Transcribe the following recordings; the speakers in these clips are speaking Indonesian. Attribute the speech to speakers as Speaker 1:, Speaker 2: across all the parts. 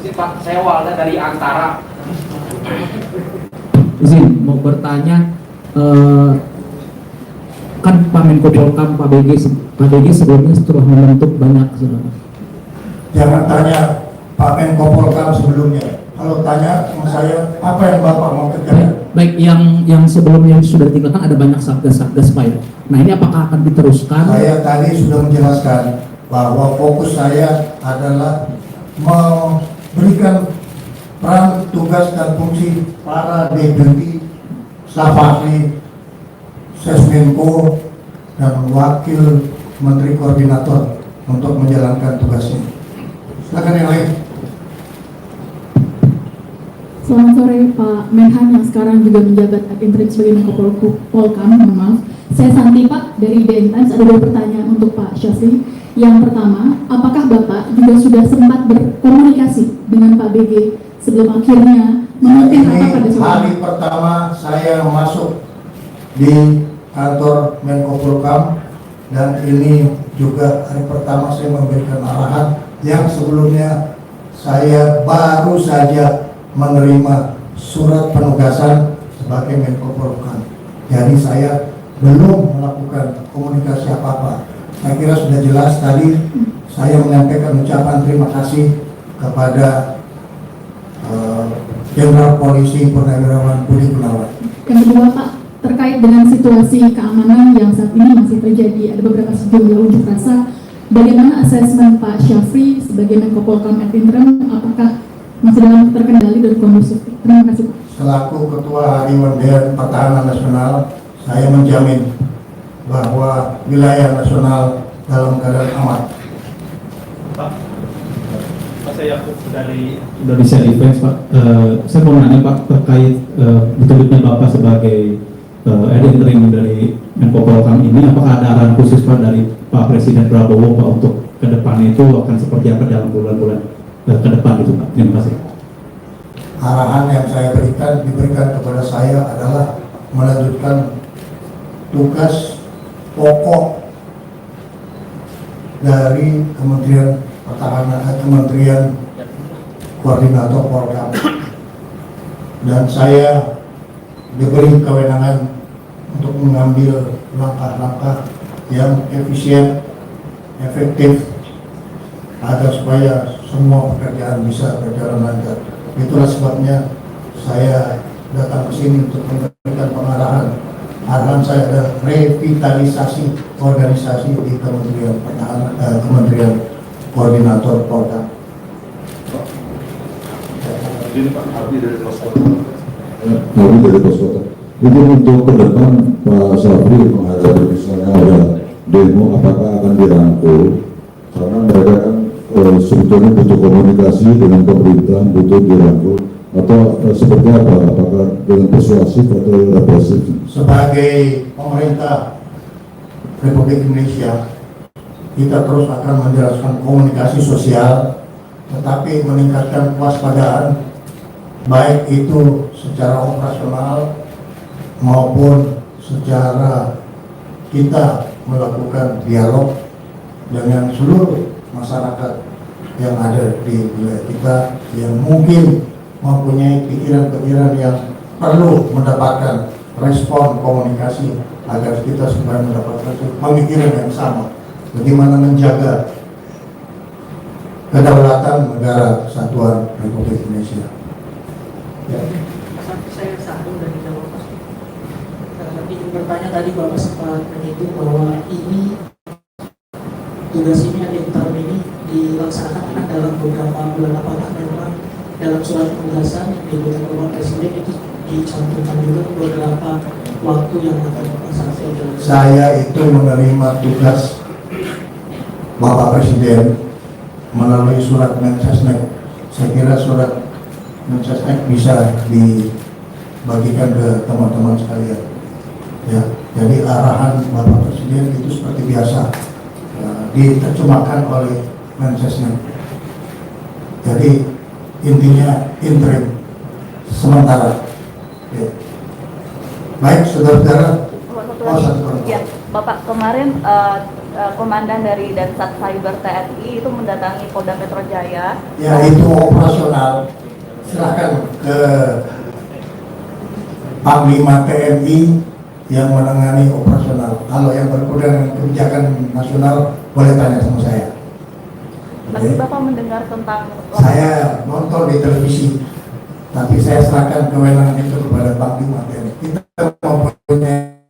Speaker 1: sedikit Pak, saya Walda dari Antara.
Speaker 2: Izin mau bertanya, kan Pak Menko Polkam Pak BG sebelumnya setelah membentuk banyak saudara.
Speaker 3: Jangan tanya Pak Menko Polkam sebelumnya. Kalau tanya sama saya, apa yang Bapak mau kerjakan?
Speaker 2: Baik, yang sebelumnya sudah ditinggalkan ada banyak satgas-satgas Pak ya. Nah ini apakah akan diteruskan?
Speaker 3: Saya tadi sudah menjelaskan bahwa fokus saya adalah memberikan peran, tugas, dan fungsi para deputi, staf ahli, Sesmenko, dan wakil menteri koordinator untuk menjalankan tugasnya. Silakan yang lain.
Speaker 4: Selamat sore Pak Menhan yang sekarang juga menjabat ad interim sebagai Menko Polkam. Maaf, saya Santi Pak dari DN Times. Ada dua pertanyaan untuk Pak Syafri. Yang pertama, apakah Bapak juga sudah sempat berkomunikasi dengan Pak BG sebelum akhirnya memimpin rapat pada sore?
Speaker 3: Hari pertama saya masuk di kantor Menko Polkam, dan ini juga hari pertama saya memberikan arahan yang sebelumnya saya baru saja menerima surat penugasan sebagai Menko Polkam. Jadi saya belum melakukan komunikasi apa-apa. Saya kira sudah jelas tadi saya menyampaikan ucapan terima kasih kepada Jenderal Polisi Purnawirawan Budi Gunawan.
Speaker 4: Yang kedua Pak, terkait dengan situasi keamanan yang saat ini masih terjadi, ada beberapa sejumlah unjuk rasa. Bagaimana asesmen Pak Syafri sebagai Menko Polkam ad interim, apakah masih dalam terkendali dan kondusif? Terima kasih Pak.
Speaker 3: Selaku Ketua Harian Dewan Pertahanan Nasional, saya menjamin bahwa wilayah nasional dalam keadaan aman.
Speaker 5: Pak saya Yakub dari
Speaker 2: Indonesia Defense Pak. Saya mau nanya Pak terkait ditutupnya Bapak sebagai ad interim dari Menko Polkam ini, apakah ada arahan khusus Pak dari Pak Presiden Prabowo Pak untuk ke depannya itu akan seperti apa dalam bulan-bulan ke depan itu Pak? Terima kasih.
Speaker 3: Arahan yang saya diberikan kepada saya adalah melanjutkan tugas pokok dari Kementerian Pertahanan, Kementerian Koordinator Polkam, dan saya diberi kewenangan untuk mengambil langkah-langkah yang efisien, efektif, agar supaya semua pekerjaan bisa berjalan lancar. Itulah sebabnya saya datang ke sini untuk memberikan pengarahan. Arahan saya adalah revitalisasi organisasi di Kementerian Pertahanan, Kementerian Koordinator Polkam.
Speaker 5: ini Pak Habib dari Poskota.
Speaker 6: Kami dari Poskota. Itu untuk ke depan Pak Syafri menghadapi misalnya ada demo, apakah akan dirangkul? Karena mereka kan sebetulnya butuh komunikasi dengan pemerintah, butuh dirangkul, atau seperti apa? Apakah dengan persuasif atau represif?
Speaker 3: Sebagai pemerintah Republik Indonesia, kita terus akan menjelaskan komunikasi sosial, tetapi meningkatkan kewaspadaan, baik itu secara operasional maupun secara kita melakukan dialog dengan seluruh masyarakat yang ada di wilayah kita yang mungkin mempunyai pikiran-pikiran yang perlu mendapatkan respon komunikasi agar kita supaya mendapatkan pemikiran yang sama bagaimana menjaga kedaulatan negara kesatuan Republik Indonesia. Ya.
Speaker 7: Saya Sadu dari Jawa Barat. Ingin bertanya tadi Bapak sempat menyinggung bahwa ini tugas ini ada interim ini dilaksanakan akan dalam beberapa bulan. Apakah memang dalam surat penugasan yang diberikan Bapak Presiden itu dicantumkan juga beberapa waktu yang akan Bapak selesaikan?
Speaker 3: Saya itu menerima tugas Bapak Presiden melalui surat Mensesnek. Saya kira surat Mensesnek bisa dibagikan ke teman-teman sekalian. Ya, jadi arahan Bapak Presiden itu seperti biasa diterjemahkan oleh Mensesnek. Jadi intinya interim sementara. Ya. Baik, saudara-saudara.
Speaker 8: Ya, Bapak kemarin komandan dari Dansat Cyber TNI itu mendatangi Polda Metro Jaya.
Speaker 3: Ya itu operasional, silahkan ke Panglima TNI yang menangani operasional. Kalau yang berkaitan dengan kebijakan nasional boleh tanya sama saya.
Speaker 8: Tapi Bapak mendengar tentang
Speaker 3: Saya nonton di televisi, tapi saya serahkan kewenangan itu kepada Panglima TNI. Kita mempunyai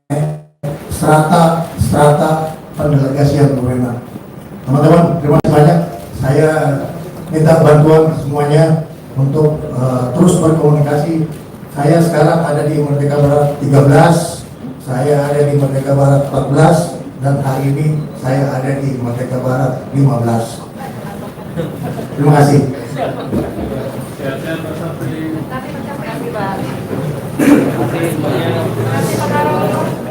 Speaker 3: strata pendelegasian kewenangan. Teman-teman, terima kasih banyak. Saya minta bantuan semuanya untuk terus berkomunikasi. Saya sekarang ada di Merdeka Barat 13, saya ada di Merdeka Barat 14, dan hari ini saya ada di Merdeka Barat 15. Terima kasih.
Speaker 5: Sehat-sehat Pak Sapri.
Speaker 8: Terima kasih Pak.
Speaker 1: Terima kasih.
Speaker 8: Terima kasih Pak Karo.